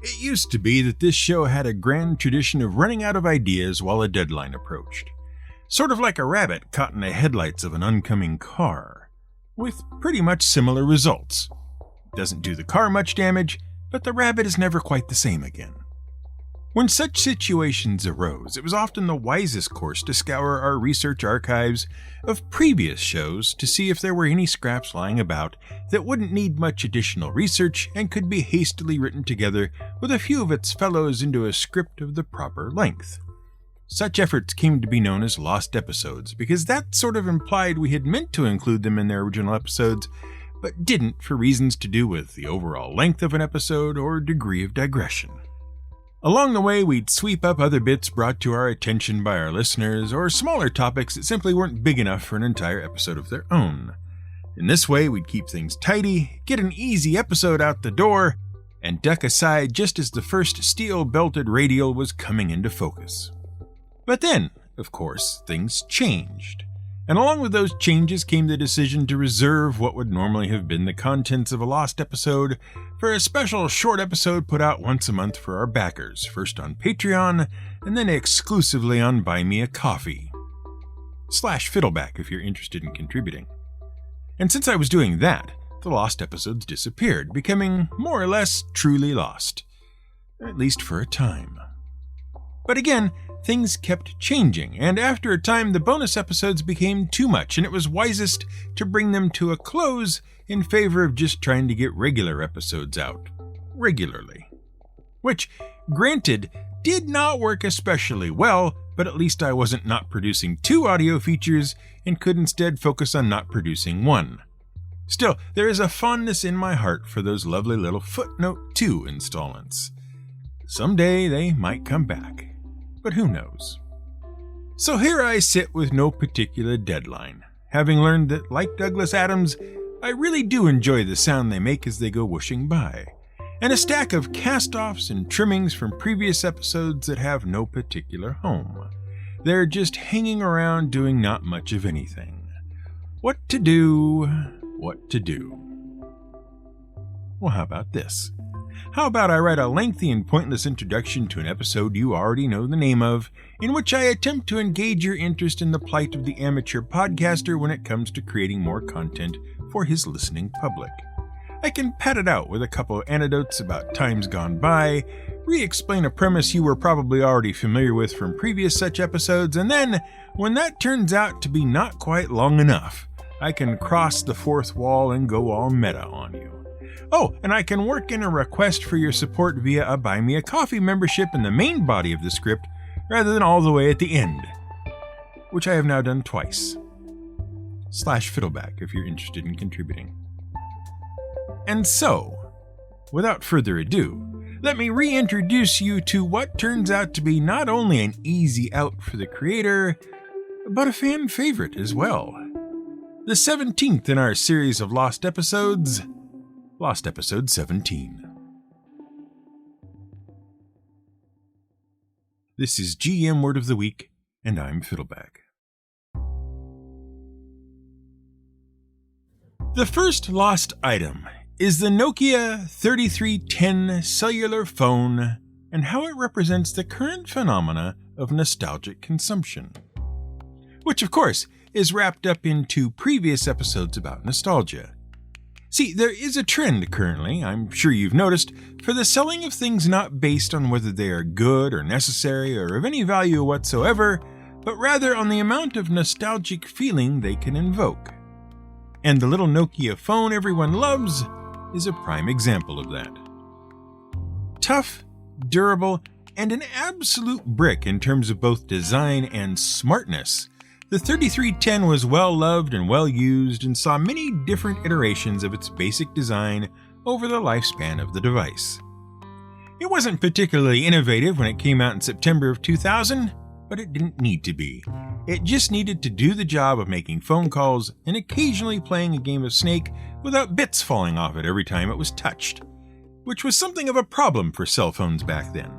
It used to be that this show had a grand tradition of running out of ideas while a deadline approached. Sort of like a rabbit caught in the headlights of an oncoming car, with pretty much similar results. Doesn't do the car much damage, but the rabbit is never quite the same again. When such situations arose, it was often the wisest course to scour our research archives of previous shows to see if there were any scraps lying about that wouldn't need much additional research and could be hastily written together with a few of its fellows into a script of the proper length. Such efforts came to be known as lost episodes, because that sort of implied we had meant to include them in their original episodes, but didn't for reasons to do with the overall length of an episode or degree of digression. Along the way, we'd sweep up other bits brought to our attention by our listeners, or smaller topics that simply weren't big enough for an entire episode of their own. In this way, we'd keep things tidy, get an easy episode out the door, and duck aside just as the first steel-belted radial was coming into focus. But then, of course, things changed. And along with those changes came the decision to reserve what would normally have been the contents of a lost episode for a special short episode put out once a month for our backers, first on Patreon, and then exclusively on Buy Me a Coffee. /Fiddleback if you're interested in contributing. And since I was doing that, the lost episodes disappeared, becoming more or less truly lost. At least for a time. But again, things kept changing, and after a time the bonus episodes became too much, and it was wisest to bring them to a close in favor of just trying to get regular episodes out regularly. Which, granted, did not work especially well, but at least I wasn't not producing 2 audio features and could instead focus on not producing 1. Still, there is a fondness in my heart for those lovely little Footnote 2 installments. Someday they might come back. But who knows? So here I sit with no particular deadline, having learned that, like Douglas Adams, I really do enjoy the sound they make as they go whooshing by, and a stack of cast-offs and trimmings from previous episodes that have no particular home. They're just hanging around doing not much of anything. What to do? Well, how about this? How about I write a lengthy and pointless introduction to an episode you already know the name of, in which I attempt to engage your interest in the plight of the amateur podcaster when it comes to creating more content for his listening public. I can pad it out with a couple of anecdotes about times gone by, re-explain a premise you were probably already familiar with from previous such episodes, and then, when that turns out to be not quite long enough, I can cross the fourth wall and go all meta on you. Oh, and I can work in a request for your support via a Buy Me a Coffee membership in the main body of the script, rather than all the way at the end, which I have now done twice. /Fiddleback if you're interested in contributing. And so, without further ado, let me reintroduce you to what turns out to be not only an easy out for the creator, but a fan favorite as well. The 17th in our series of lost episodes, Lost Episode 17. This is GM Word of the Week, and I'm Fiddleback. The first lost item is the Nokia 3310 cellular phone and how it represents the current phenomena of nostalgic consumption. Which, of course, is wrapped up in 2 previous episodes about nostalgia. See, there is a trend currently, I'm sure you've noticed, for the selling of things not based on whether they are good or necessary or of any value whatsoever, but rather on the amount of nostalgic feeling they can invoke. And the little Nokia phone everyone loves is a prime example of that. Tough, durable, and an absolute brick in terms of both design and smartness, the 3310 was well loved and well used and saw many different iterations of its basic design over the lifespan of the device. It wasn't particularly innovative when it came out in September of 2000, but it didn't need to be. It just needed to do the job of making phone calls and occasionally playing a game of Snake without bits falling off it every time it was touched, which was something of a problem for cell phones back then.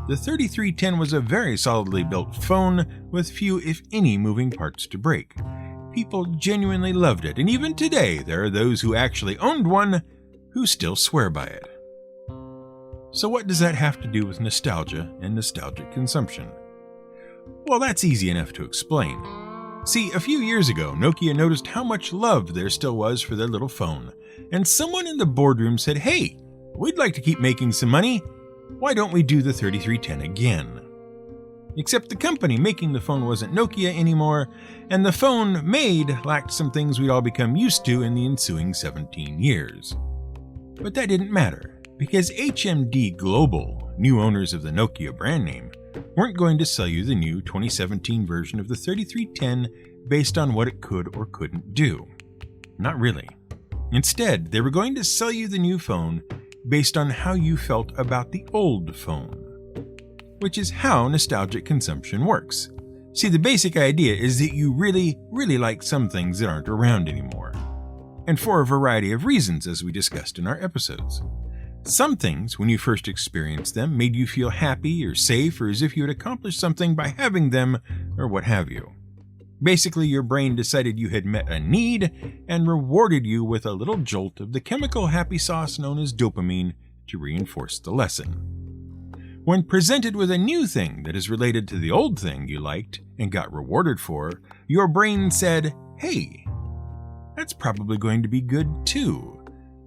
The 3310 was a very solidly built phone with few, if any, moving parts to break. People genuinely loved it, and even today there are those who actually owned one who still swear by it. So what does that have to do with nostalgia and nostalgic consumption? Well, that's easy enough to explain. See, a few years ago, Nokia noticed how much love there still was for their little phone, and someone in the boardroom said, "Hey, we'd like to keep making some money. Why don't we do the 3310 again?" Except the company making the phone wasn't Nokia anymore, and the phone made lacked some things we'd all become used to in the ensuing 17 years. But that didn't matter, because HMD Global, new owners of the Nokia brand name, weren't going to sell you the new 2017 version of the 3310 based on what it could or couldn't do. Not really. Instead, they were going to sell you the new phone based on how you felt about the old phone, which is how nostalgic consumption works. See, the basic idea is that you really, really like some things that aren't around anymore, and for a variety of reasons, as we discussed in our episodes. Some things, when you first experienced them, made you feel happy or safe or as if you had accomplished something by having them, or what have you. Basically, your brain decided you had met a need and rewarded you with a little jolt of the chemical happy sauce known as dopamine to reinforce the lesson. When presented with a new thing that is related to the old thing you liked and got rewarded for, your brain said, "Hey, that's probably going to be good too.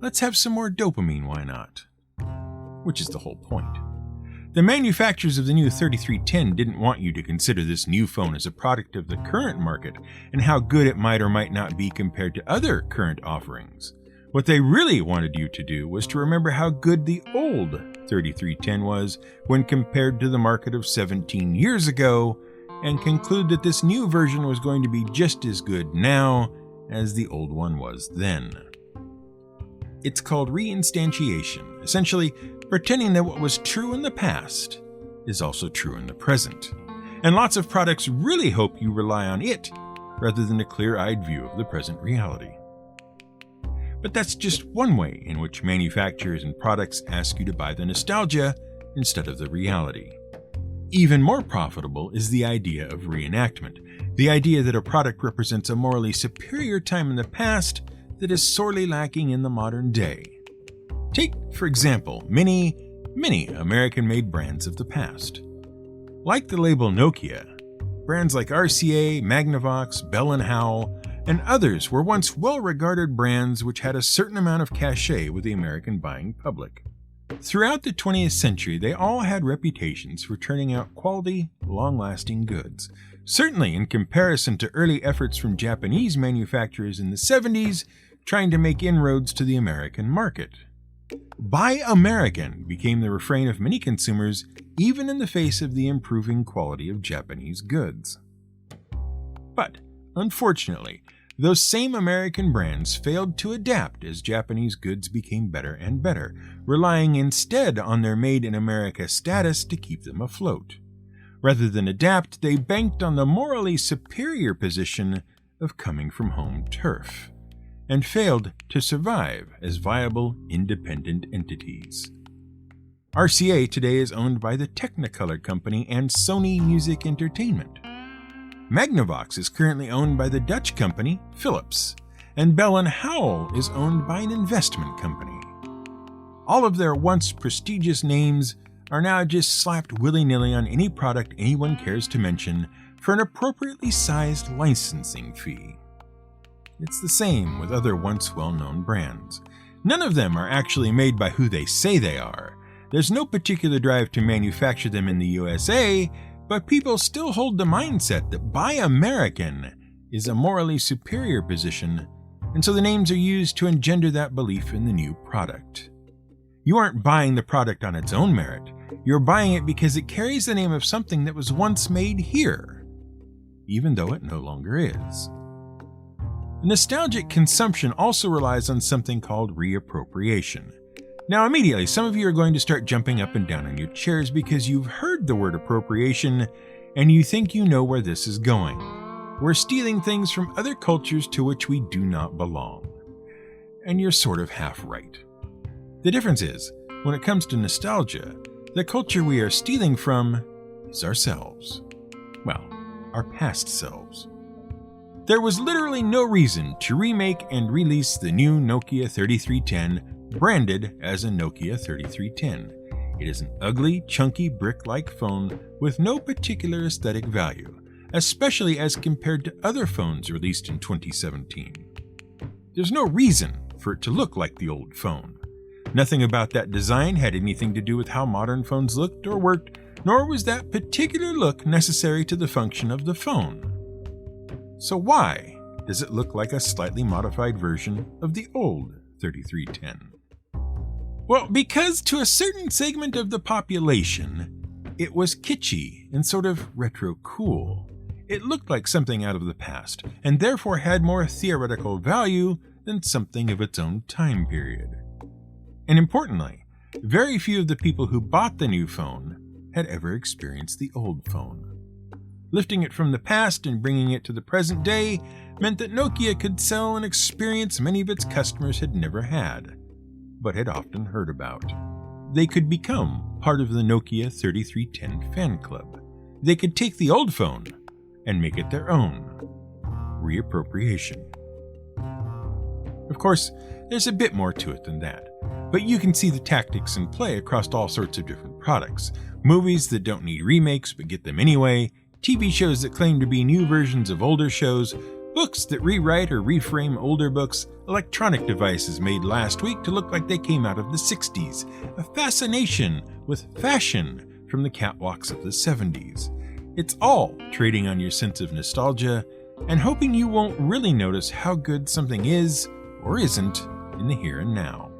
Let's have some more dopamine, why not?" Which is the whole point. The manufacturers of the new 3310 didn't want you to consider this new phone as a product of the current market and how good it might or might not be compared to other current offerings. What they really wanted you to do was to remember how good the old 3310 was when compared to the market of 17 years ago, and conclude that this new version was going to be just as good now as the old one was then. It's called reinstantiation, essentially pretending that what was true in the past is also true in the present. And lots of products really hope you rely on it rather than a clear-eyed view of the present reality. But that's just one way in which manufacturers and products ask you to buy the nostalgia instead of the reality. Even more profitable is the idea of reenactment, the idea that a product represents a morally superior time in the past that is sorely lacking in the modern day. Take, for example, many American-made brands of the past. Like the label Nokia, brands like RCA, Magnavox, Bell & Howell, and others were once well-regarded brands which had a certain amount of cachet with the American buying public. Throughout the 20th century, they all had reputations for turning out quality, long-lasting goods. Certainly in comparison to early efforts from Japanese manufacturers in the 70s trying to make inroads to the American market. Buy American became the refrain of many consumers, even in the face of the improving quality of Japanese goods. But, unfortunately, those same American brands failed to adapt as Japanese goods became better and better, relying instead on their Made in America status to keep them afloat. Rather than adapt, they banked on the morally superior position of coming from home turf, and failed to survive as viable, independent entities. RCA today is owned by the Technicolor Company and Sony Music Entertainment. Magnavox is currently owned by the Dutch company Philips, and Bell & Howell is owned by an investment company. All of their once prestigious names are now just slapped willy-nilly on any product anyone cares to mention for an appropriately sized licensing fee. It's the same with other once well-known brands. None of them are actually made by who they say they are. There's no particular drive to manufacture them in the USA, but people still hold the mindset that Buy American is a morally superior position, and so the names are used to engender that belief in the new product. You aren't buying the product on its own merit. You're buying it because it carries the name of something that was once made here, even though it no longer is. Nostalgic consumption also relies on something called reappropriation. Now, immediately, some of you are going to start jumping up and down on your chairs because you've heard the word appropriation and you think you know where this is going. We're stealing things from other cultures to which we do not belong. And you're sort of half right. The difference is, when it comes to nostalgia, the culture we are stealing from is ourselves. Well, our past selves. There was literally no reason to remake and release the new Nokia 3310 branded as a Nokia 3310. It is an ugly, chunky, brick-like phone with no particular aesthetic value, especially as compared to other phones released in 2017. There's no reason for it to look like the old phone. Nothing about that design had anything to do with how modern phones looked or worked, nor was that particular look necessary to the function of the phone. So why does it look like a slightly modified version of the old 3310? Well, because to a certain segment of the population, it was kitschy and sort of retro cool. It looked like something out of the past, and therefore had more theoretical value than something of its own time period. And importantly, very few of the people who bought the new phone had ever experienced the old phone. Lifting it from the past and bringing it to the present day meant that Nokia could sell an experience many of its customers had never had, but had often heard about. They could become part of the Nokia 3310 fan club. They could take the old phone and make it their own. Reappropriation. Of course, there's a bit more to it than that, but you can see the tactics in play across all sorts of different products. Movies that don't need remakes but get them anyway, TV shows that claim to be new versions of older shows, books that rewrite or reframe older books, electronic devices made last week to look like they came out of the 60s, a fascination with fashion from the catwalks of the 70s. It's all trading on your sense of nostalgia and hoping you won't really notice how good something is or isn't in the here and now.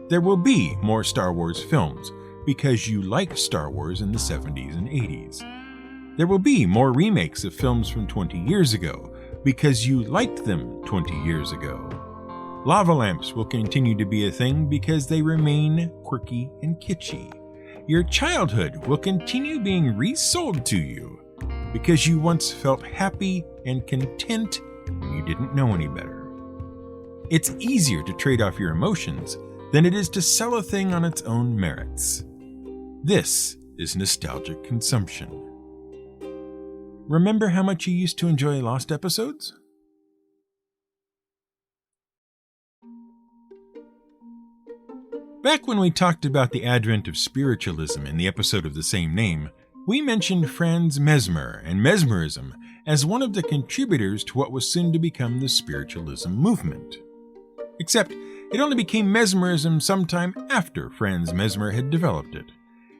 There will be more Star Wars films because you liked Star Wars in the 70s and 80s. There will be more remakes of films from 20 years ago because you liked them 20 years ago. Lava lamps will continue to be a thing because they remain quirky and kitschy. Your childhood will continue being resold to you because you once felt happy and content when you didn't know any better. It's easier to trade off your emotions than it is to sell a thing on its own merits. This is nostalgic consumption. Remember how much you used to enjoy lost episodes? Back when we talked about the advent of spiritualism in the episode of the same name, we mentioned Franz Mesmer and mesmerism as one of the contributors to what was soon to become the spiritualism movement. Except it only became mesmerism sometime after Franz Mesmer had developed it.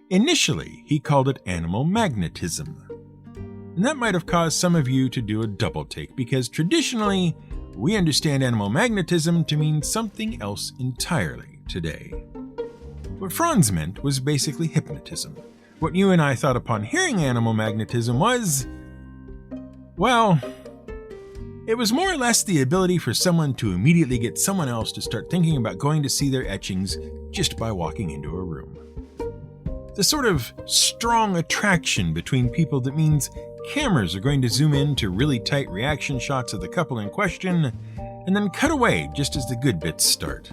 Initially, he called it animal magnetism. And that might have caused some of you to do a double take because traditionally, we understand animal magnetism to mean something else entirely today. What Franz meant was basically hypnotism. What you and I thought upon hearing animal magnetism was, well, it was more or less the ability for someone to immediately get someone else to start thinking about going to see their etchings just by walking into a room. The sort of strong attraction between people that means cameras are going to zoom in to really tight reaction shots of the couple in question, and then cut away just as the good bits start.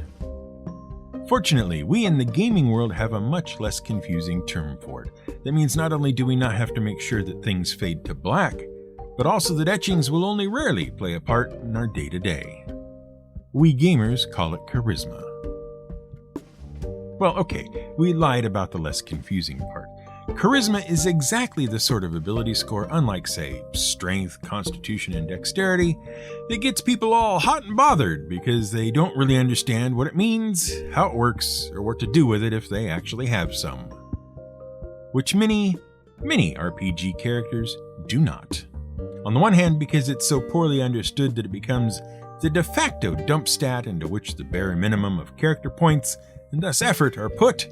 Fortunately, we in the gaming world have a much less confusing term for it. That means not only do we not have to make sure that things fade to black, but also that etchings will only rarely play a part in our day-to-day. We gamers call it charisma. Well, okay, we lied about the less confusing part. Charisma is exactly the sort of ability score, unlike, say, strength, constitution, and dexterity, that gets people all hot and bothered because they don't really understand what it means, how it works, or what to do with it if they actually have some. Which many RPG characters do not. On the one hand, because it's so poorly understood that it becomes the de facto dump stat into which the bare minimum of character points and thus effort are put,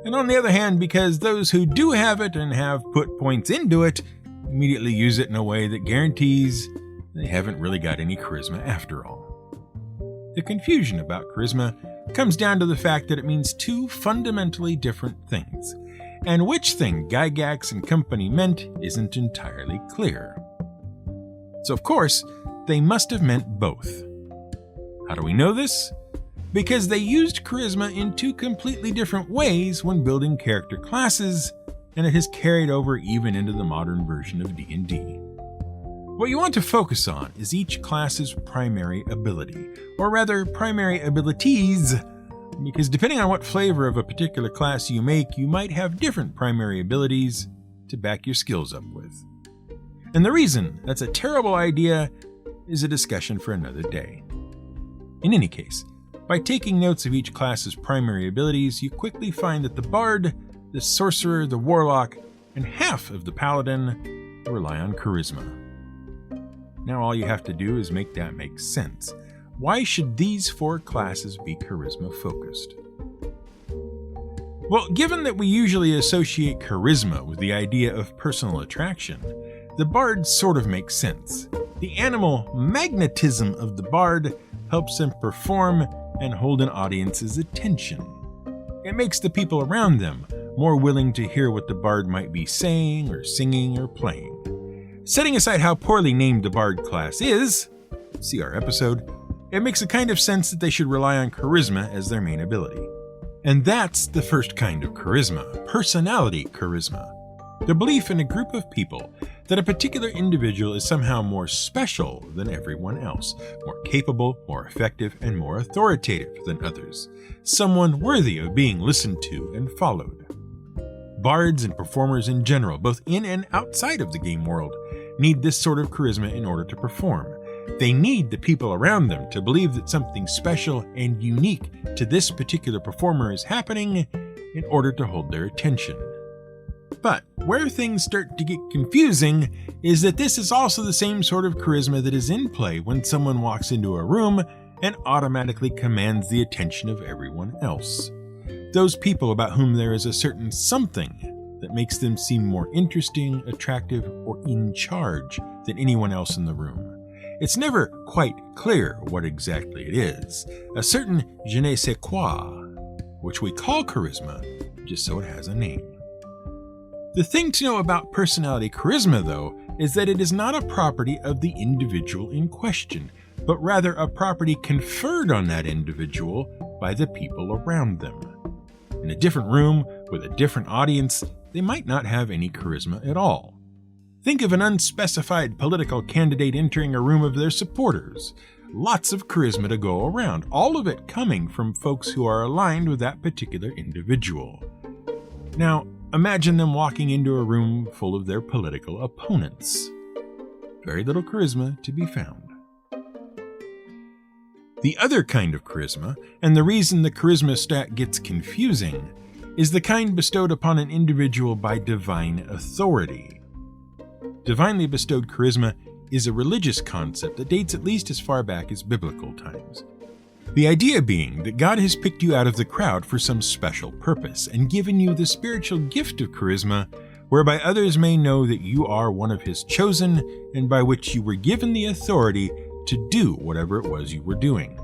and on the other hand, because those who do have it and have put points into it immediately use it in a way that guarantees they haven't really got any charisma after all. The confusion about charisma comes down to the fact that it means two fundamentally different things, and which thing Gygax and company meant isn't entirely clear. So of course, they must have meant both. How do we know this? Because they used charisma in two completely different ways when building character classes, and it has carried over even into the modern version of D&D. What you want to focus on is each class's primary ability, or rather primary abilities, because depending on what flavor of a particular class you make, you might have different primary abilities to back your skills up with. And the reason that's a terrible idea is a discussion for another day. In any case, by taking notes of each class's primary abilities, you quickly find that the Bard, the Sorcerer, the Warlock, and half of the Paladin rely on Charisma. Now all you have to do is make that make sense. Why should these 4 classes be Charisma focused? Well, given that we usually associate Charisma with the idea of personal attraction, the Bard sort of makes sense. The animal magnetism of the Bard helps them perform and hold an audience's attention. It makes the people around them more willing to hear what the Bard might be saying or singing or playing. Setting aside how poorly named the Bard class is, see our episode, it makes a kind of sense that they should rely on Charisma as their main ability. And that's the first kind of Charisma, personality Charisma. The belief in a group of people that a particular individual is somehow more special than everyone else, more capable, more effective, and more authoritative than others, someone worthy of being listened to and followed. Bards and performers in general, both in and outside of the game world, need this sort of charisma in order to perform. They need the people around them to believe that something special and unique to this particular performer is happening in order to hold their attention. But where things start to get confusing is that this is also the same sort of charisma that is in play when someone walks into a room and automatically commands the attention of everyone else. Those people about whom there is a certain something that makes them seem more interesting, attractive, or in charge than anyone else in the room. It's never quite clear what exactly it is, a certain je ne sais quoi, which we call charisma, just so it has a name. The thing to know about personality charisma, though, is that it is not a property of the individual in question, but rather a property conferred on that individual by the people around them. In a different room, with a different audience, they might not have any charisma at all. Think of an unspecified political candidate entering a room of their supporters. Lots of charisma to go around, all of it coming from folks who are aligned with that particular individual. Now, imagine them walking into a room full of their political opponents. Very little charisma to be found. The other kind of charisma, and the reason the charisma stat gets confusing, is the kind bestowed upon an individual by divine authority. Divinely bestowed charisma is a religious concept that dates at least as far back as biblical times. The idea being that God has picked you out of the crowd for some special purpose and given you the spiritual gift of charisma, whereby others may know that you are one of His chosen and by which you were given the authority to do whatever it was you were doing.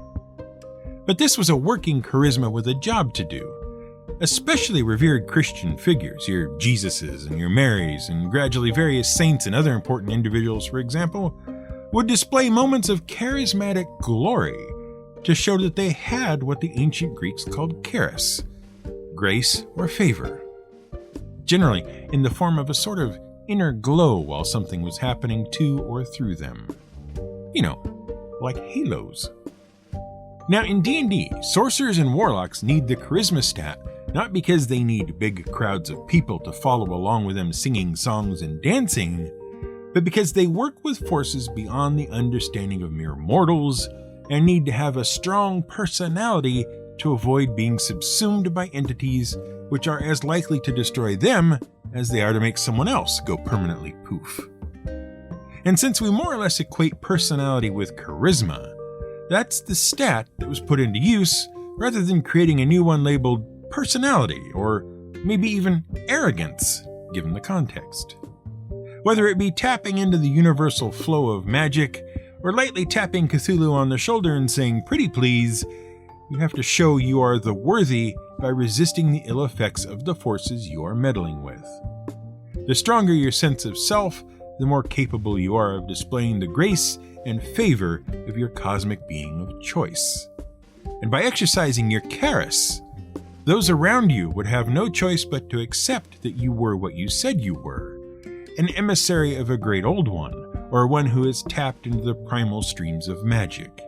But this was a working charisma with a job to do. Especially revered Christian figures, your Jesuses and your Marys, and gradually various saints and other important individuals, for example, would display moments of charismatic glory to show that they had what the ancient Greeks called charis, grace or favor, generally in the form of a sort of inner glow while something was happening to or through them. You know, like halos. Now in D&D, sorcerers and warlocks need the charisma stat not because they need big crowds of people to follow along with them singing songs and dancing, but because they work with forces beyond the understanding of mere mortals and need to have a strong personality to avoid being subsumed by entities which are as likely to destroy them as they are to make someone else go permanently poof. And since we more or less equate personality with charisma, that's the stat that was put into use rather than creating a new one labeled personality or maybe even arrogance, given the context. Whether it be tapping into the universal flow of magic or lightly tapping Cthulhu on the shoulder and saying, "Pretty please," you have to show you are the worthy by resisting the ill effects of the forces you are meddling with. The stronger your sense of self, the more capable you are of displaying the grace and favor of your cosmic being of choice. And by exercising your charis, those around you would have no choice but to accept that you were what you said you were, an emissary of a great old one, or one who has tapped into the primal streams of magic.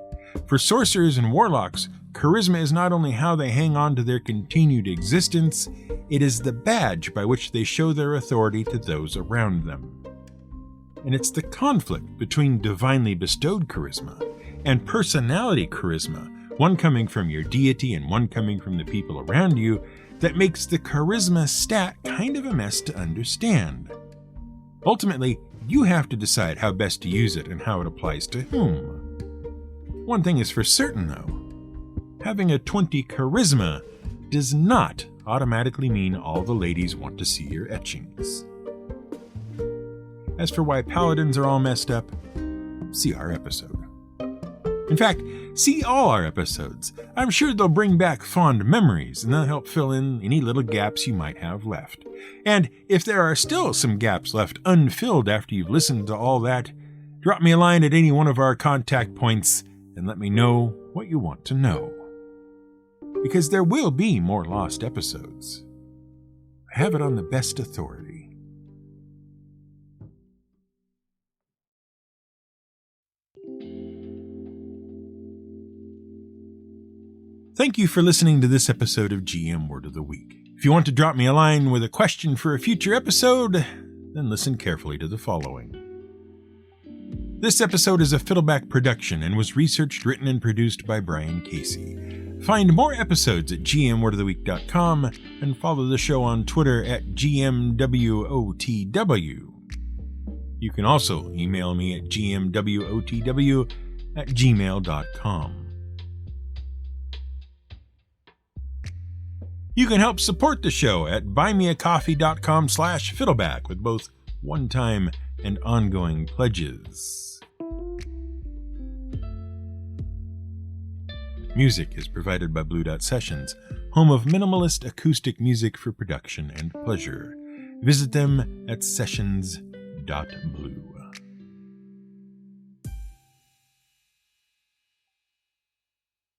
For sorcerers and warlocks, charisma is not only how they hang on to their continued existence, it is the badge by which they show their authority to those around them. And it's the conflict between divinely bestowed charisma and personality charisma, one coming from your deity and one coming from the people around you, that makes the charisma stat kind of a mess to understand. Ultimately, you have to decide how best to use it and how it applies to whom. One thing is for certain, though. Having a 20 charisma does not automatically mean all the ladies want to see your etchings. As for why paladins are all messed up, see our episode. In fact, see all our episodes. I'm sure they'll bring back fond memories and they'll help fill in any little gaps you might have left. And if there are still some gaps left unfilled after you've listened to all that, drop me a line at any one of our contact points and let me know what you want to know. Because there will be more lost episodes. I have it on the best authority. Thank you for listening to this episode of GM Word of the Week. If you want to drop me a line with a question for a future episode, then listen carefully to the following. This episode is a Fiddleback production and was researched, written, and produced by Brian Casey. Find more episodes at gmwordoftheweek.com and follow the show on Twitter at GMWOTW. You can also email me at gmwotw@gmail.com. You can help support the show at buymeacoffee.com/fiddleback with both one-time and ongoing pledges. Music is provided by Blue Dot Sessions, home of minimalist acoustic music for production and pleasure. Visit them at sessions.blue.